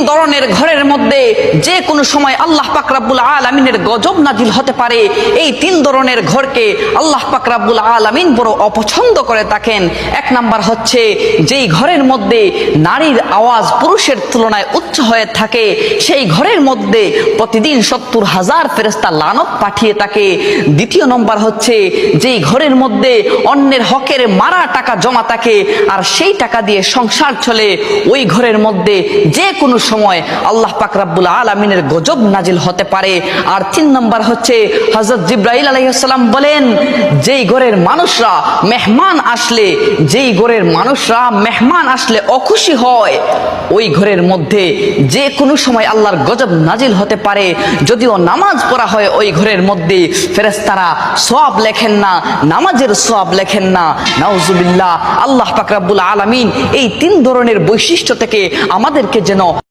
ধরনের ঘরের মধ্যে যে কোনো সময় আল্লাহ পাক রব্বুল আলামিনের গজব নাজিল হতে পারে। এই 3 ধরনের ঘরকে আল্লাহ পাক রব্বুল আলামিন বড় অপছন্দ করে থাকেন। 1 নাম্বার হচ্ছে যেই ঘরের মধ্যে নারীর আওয়াজ পুরুষের তুলনায় উচ্চ হয়ে থাকে, সেই ঘরের মধ্যে প্রতিদিন 70,000 ফেরেশতা লানত পাঠিয়ে থাকে। 2 নম্বর হচ্ছে যেই ঘরের মধ্যে অন্যের হকের মারা টাকা জমা থাকে আর সেই টাকা দিয়ে সংসার চলে, ওই ঘরের মধ্যে যে কোনো সময় আল্লাহ পাক রব্বুল আলামিনের গজব নাজিল হতে পারে। আর 3 নম্বর হচ্ছে হযরত জিবরাইল আলাইহিস সালাম বলেন, যেই ঘরের মানুষরা মেহমান আসলে অখুশি হয়, ওই ঘরের মধ্যে যে কোনো সময় আল্লাহর গজব নাজিল হতে পারে। যদিও নামাজ পড়া হয় ওই ঘরের মধ্যে, ফেরেশতারা সওয়াব লেখেন না, নামাজের সওয়াব লেখেন না। নাউজুবিল্লাহ। আল্লাহ পাক রব্বুল আলামিন এই 3 ধরনের বৈশিষ্ট্য থেকে আমাদেরকে যেন